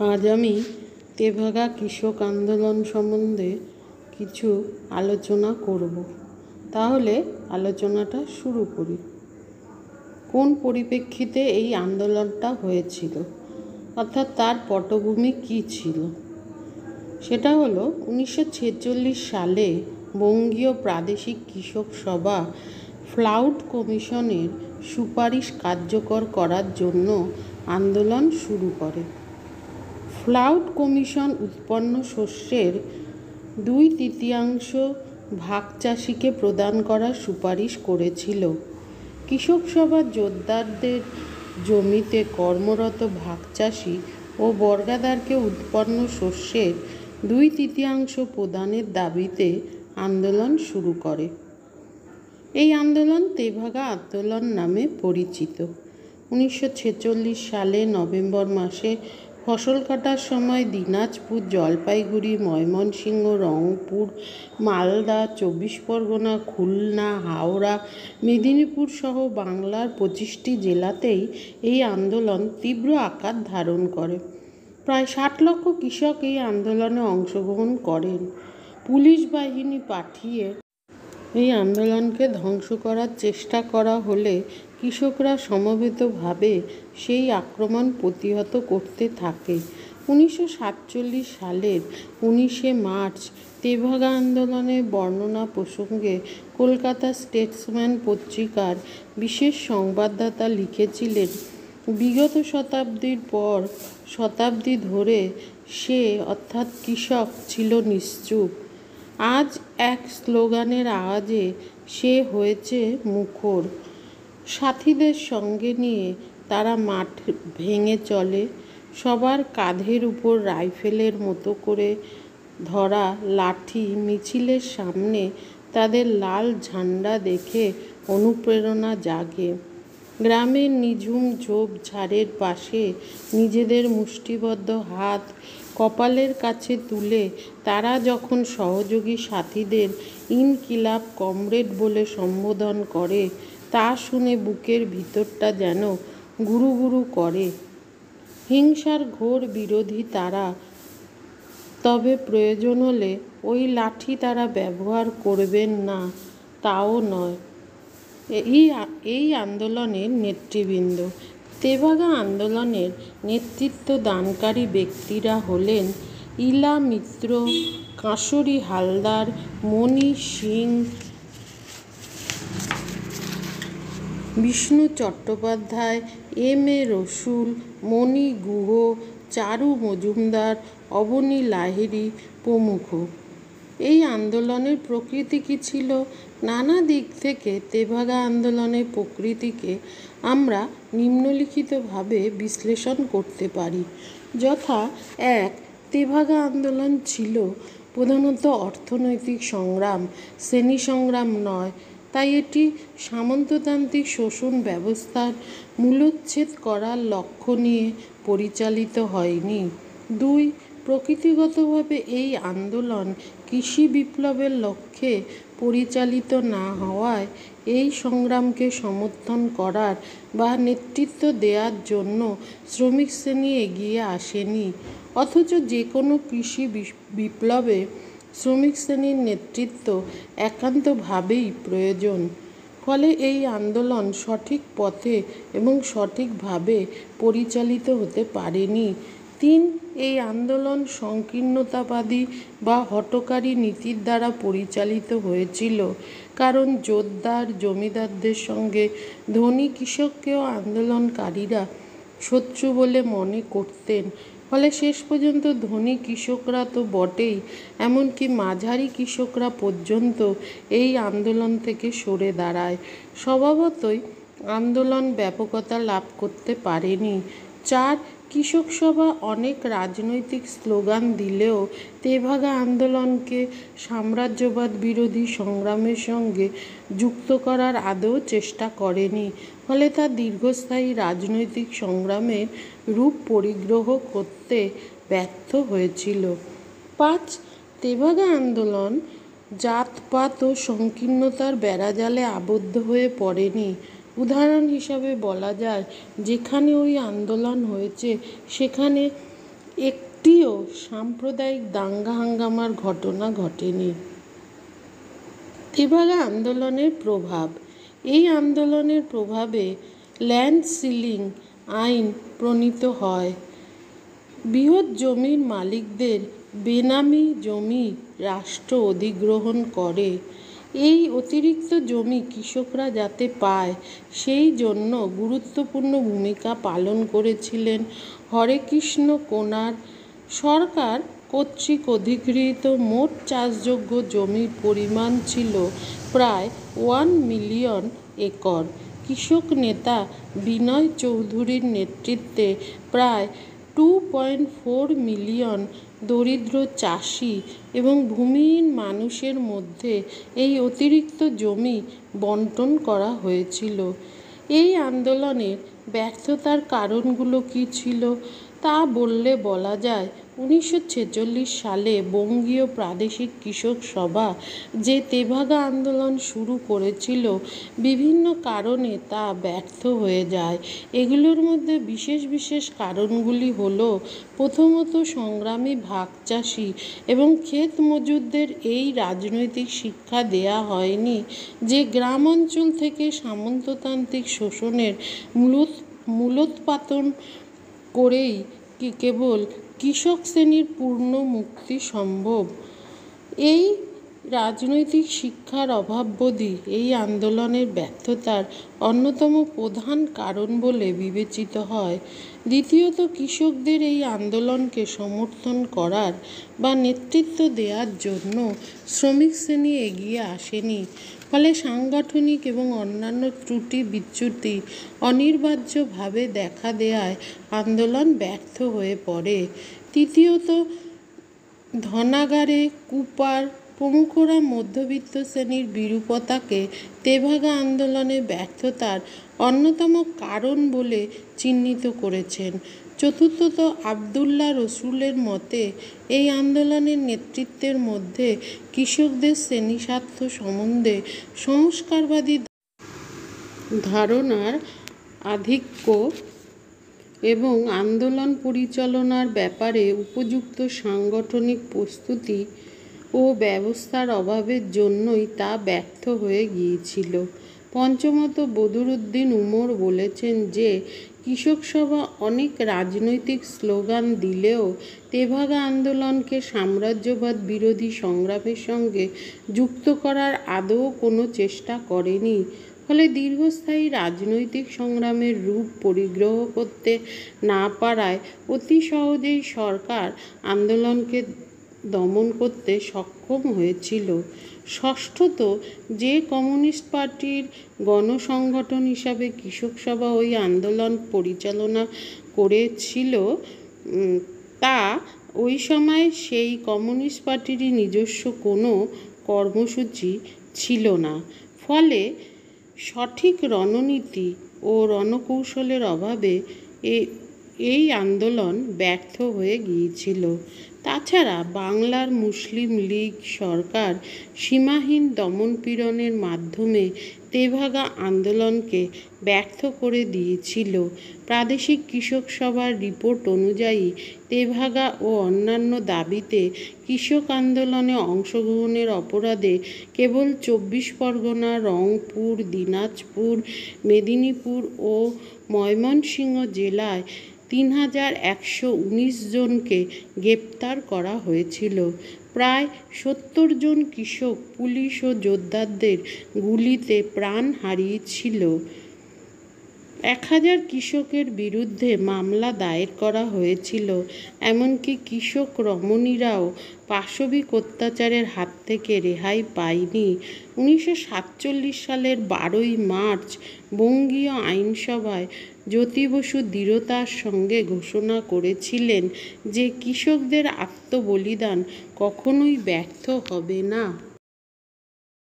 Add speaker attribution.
Speaker 1: আজ আমি তেভাগা কৃষক আন্দোলন সম্বন্ধে কিছু আলোচনা করব। তাহলে আলোচনাটা শুরু করি। কোন পরিপ্রেক্ষিতে এই আন্দোলনটা হয়েছিল, অর্থাৎ তার পটভূমি কী ছিল? সেটা হলো 1946 সালে বঙ্গীয় প্রাদেশিক কৃষক সভা ফ্লাউট কমিশনের সুপারিশ কার্যকর করার জন্য আন্দোলন শুরু করে। ফ্লাউট কমিশন উৎপন্ন শস্যের 2/3 ভাগ চাষিকে প্রদান করার সুপারিশ করেছিল। কৃষক সভার জোরদারদের জমিতে কর্মরত ভাগ চাষি ও বর্গাদারকে উৎপন্ন শস্যের 2/3 প্রদানের দাবিতে আন্দোলন শুরু করে। এই আন্দোলন তেভাগা আন্দোলন নামে পরিচিত। 1946 সালে নভেম্বর মাসে ফসল কাটার সময় দিনাজপুর, জলপাইগুড়ি, ময়মনসিংহ, রংপুর, মালদা, 24 পরগনা, খুলনা, হাওড়া, মেদিনীপুর সহ বাংলার 25টি জেলাতেই এই আন্দোলন তীব্র আকার ধারণ করে। প্রায় 60 লক্ষ কৃষক এই আন্দোলনে অংশগ্রহণ করেন। পুলিশ বাহিনী পাঠিয়ে এই আন্দোলনকে ধ্বংস করার চেষ্টা করা হলে কৃষকরা সমবেতভাবে সেই আক্রমণ প্রতিহত করতে থাকে। 1947 সালের 19শে মার্চ তেভাগা আন্দোলনের বর্ণনা প্রসঙ্গে কলকাতা স্টেটসম্যান পত্রিকার বিশেষ সংবাদদাতা লিখেছিলেন, বিগত শতাব্দীর পর শতাব্দী ধরে সে অর্থাৎ কৃষক ছিল নিশ্চুপ। আজ এক স্লোগানের আওয়াজে সে হয়েছে মুখর। সাথীদের সঙ্গে নিয়ে তারা মাঠ ভেঙে চলে। সবার কাঁধের উপর রাইফেলের মতো করে ধরা লাঠি, মিছিলের সামনে তাদের লাল ঝান্ডা দেখে অনুপ্রেরণা জাগে। গ্রামের নিঝুম ঝোপঝাড়ের পাশে নিজেদের মুষ্টিবদ্ধ হাত কপালের কাছে তুলে তারা যখন সহযোগী সাথীদের ইনকিলাব কমরেড বলে সম্বোধন করে, তা শুনে বুকের ভিতরটা যেন গুরুগুরু করে। হিংসার ঘোর বিরোধী তারা, তবে প্রয়োজন হলে ওই লাঠি তারা ব্যবহার করবেন না তাও নয়। এই আন্দোলনের নেতৃবৃন্দ। তেভাগা আন্দোলনের নেতৃত্ব দানকারী ব্যক্তিরা হলেন ইলা মিত্র, কাঁসুরি হালদার, মণি সিং, বিষ্ণু চট্টোপাধ্যায়, এম.এ. রসুল, মণি গুহ, চারু মজুমদার, অবনী লাহিড়ী প্রমুখ। এই আন্দোলনের প্রকৃতি কী ছিল? নানা দিক থেকে তেভাগা আন্দোলনের প্রকৃতিকে আমরা নিম্নলিখিতভাবে বিশ্লেষণ করতে পারি। যথা: 1. তেভাগা আন্দোলন ছিল প্রধানত অর্থনৈতিক সংগ্রাম, শ্রেণী সংগ্রাম নয়। তাই এটি সামন্ততান্ত্রিক শোষণ ব্যবস্থার মূলোচ্ছেদ করার লক্ষ্য নিয়ে পরিচালিত হয়নি। 2. প্রকৃতিগতভাবে এই আন্দোলন কৃষি বিপ্লবের লক্ষ্যে পরিচালিত না হওয়ায় এই সংগ্রামকে সমর্থন করার বা নেতৃত্ব দেওয়ার জন্য শ্রমিক শ্রেণী এগিয়ে আসেনি। অথচ যে কোনো কৃষি বিপ্লবে শ্রমিক শ্রেণীর নেতৃত্ব একান্তভাবেই প্রয়োজন। ফলে এই আন্দোলন সঠিক পথে এবং সঠিকভাবে পরিচালিত হতে পারেনি। 3. এই আন্দোলন সংকীর্ণতাবাদী বা হঠকারী নীতির দ্বারা পরিচালিত হয়েছিল, কারণ জোরদার জমিদারদের সঙ্গে ধনী কৃষককেও আন্দোলনকারীরা শত্রু বলে মনে করতেন। ফলে শেষ পর্যন্ত ধনী কৃষকরা তো বটেই, এমনকি মাঝারি কৃষকরা পর্যন্ত এই আন্দোলন থেকে সরে দাঁড়ায়। স্বভাবতই আন্দোলন ব্যাপকতা লাভ করতে পারেনি। 4. কৃষক সভা অনেক রাজনৈতিক স্লোগান দিলেও তেভাগা আন্দোলনকে সাম্রাজ্যবাদ বিরোধী সংগ্রামের সঙ্গে যুক্ত করার আদৌ চেষ্টা করেনি। ফলে তা দীর্ঘস্থায়ী রাজনৈতিক সংগ্রামের রূপ পরিগ্রহ করতে ব্যর্থ হয়েছিল। 5. তেভাগা আন্দোলন জাতপাত ও সংকীর্ণতার বেড়াজালে আবদ্ধ হয়ে পড়েনি। উদাহরণ হিসাবে বলা যায়, যেখানে ওই আন্দোলন হয়েছে সেখানে একটিও সাম্প্রদায়িক দাঙ্গা হাঙ্গামার ঘটনা ঘটেনি। তেভাগা আন্দোলনের প্রভাব। এই আন্দোলনের প্রভাবে ল্যান্ড সিলিং আইন প্রণীত হয়। বৃহৎ জমির মালিকদের বেনামি জমি রাষ্ট্র অধিগ্রহণ করে। এই অতিরিক্ত জমি কৃষকরা যাতে পায় সেই জন্য গুরুত্বপূর্ণ ভূমিকা পালন করেছিলেন হরেকৃষ্ণ কোনার। সরকার কর্তৃক অধিগৃহীত মোট চাষযোগ্য জমির পরিমাণ ছিল প্রায় 1 মিলিয়ন একর। কৃষক নেতা বিনয় চৌধুরীর নেতৃত্বে প্রায় 2.4 মিলিয়ন দরিদ্র চাষি এবং ভূমিহীন মানুষের মধ্যে এই অতিরিক্ত জমি বণ্টন করা হয়েছিল। এই আন্দোলনের ব্যর্থতার কারণগুলো কী ছিল তা বললে বলা যায়, 1946 সালে বঙ্গীয় প্রাদেশিক কৃষক সভা যে তেভাগা আন্দোলন শুরু করেছিল, বিভিন্ন কারণে তা ব্যর্থ হয়ে যায়। এগুলোর মধ্যে বিশেষ বিশেষ কারণগুলি হলো, প্রথমত সংগ্রামী ভাগ চাষি এবং ক্ষেত মজুরদের এই রাজনৈতিক শিক্ষা দেয়া হয়নি যে গ্রাম অঞ্চল থেকে সামন্ততান্ত্রিক শোষণের মূলোৎপাটন করেই কেবল কৃষক শ্রেণীর পূর্ণ মুক্তি সম্ভব। এই রাজনৈতিক শিক্ষার অভাববোধই এই আন্দোলনের ব্যর্থতার অন্যতম প্রধান কারণ বলে বিবেচিত হয়। দ্বিতীয়ত, কৃষকদের এই আন্দোলনকে সমর্থন করার বা নেতৃত্ব দেওয়ার জন্য শ্রমিক শ্রেণী এগিয়ে আসেনি। ফলে সাংগঠনিক এবং অন্যান্য ত্রুটি বিচ্যুতি অনিবার্যভাবে দেখা দেয়ায় আন্দোলন ব্যর্থ হয়ে পড়ে। তৃতীয়ত, ধনাগারে কুপার প্রমুখরা মধ্যবিত্ত শ্রেণীর বিরূপতাকে তেভাগা আন্দোলনের ব্যর্থতার অন্যতম কারণ বলে চিহ্নিত করেছেন। চতুর্থত, আবদুল্লাহ রসুলের মতে এই আন্দোলনের নেতৃত্বের মধ্যে কৃষকদের শ্রেণীস্বার্থ সম্বন্ধে সংস্কারবাদী ধারণার আধিক্য এবং আন্দোলন পরিচালনার ব্যাপারে উপযুক্ত সাংগঠনিক প্রস্তুতি ও ব্যবস্থার অভাবের জন্যই তা ব্যর্থ হয়ে গিয়েছিল। পঞ্চমত, বদরুদ্দিন উমর বলেছেন যে কৃষক সভা অনেক রাজনৈতিক স্লোগান দিলেও তেভাগা আন্দোলনকে সাম্রাজ্যবাদ বিরোধী সংগ্রামের সঙ্গে যুক্ত করার আদৌ কোনো চেষ্টা করেনি। ফলে দীর্ঘস্থায়ী রাজনৈতিক সংগ্রামের রূপ পরিগ্রহ করতে না পারায় অতি সহজেই সরকার আন্দোলনকে দমন করতে সক্ষম হয়েছিল। ষষ্ঠত, যে কমিউনিস্ট পার্টির গণসংগঠন হিসাবে কৃষক সভা ওই আন্দোলন পরিচালনা করেছিল, তা ওই সময় সেই কমিউনিস্ট পার্টিরই নিজস্ব কোনো কর্মসূচি ছিল না। ফলে সঠিক রণনীতি ও রণকৌশলের অভাবে এই আন্দোলন ব্যর্থ হয়ে গিয়েছিল। তাছাড়া বাংলার মুসলিম লীগ সরকার সীমাহীন দমনপীড়নের মাধ্যমে তেভাগা আন্দোলনকে ব্যর্থ করে দিয়েছিল। প্রাদেশিক কৃষক সভার রিপোর্ট অনুযায়ী তেভাগা ও অন্যান্য দাবিতে কৃষক আন্দোলনে অংশগ্রহণের অপরাধে কেবল 24 পরগনা, রংপুর, দিনাজপুর, মেদিনীপুর ও ময়মনসিংহ জেলায় 3119 জনকে গ্রেপ্তার করা হয়েছিল। প্রায় 70 জন কৃষক পুলিশ ও যোদ্ধাদের গুলিতে প্রাণ হারিয়েছিল। 1000 কৃষকের বিরুদ্ধে মামলা দায়ের করা হয়েছিল। এমনকি কৃষক রমণীরাও পাশবিক অত্যাচারের হাত থেকে রেহাই পায়নি। 1947 সালের 12 মার্চ বঙ্গীয় আইনসভায় জ্যোতি বসু দৃঢ়তার সঙ্গে ঘোষণা করেছিলেন যে কৃষকদের আত্মবলিদান কখনোই ব্যর্থ হবে না।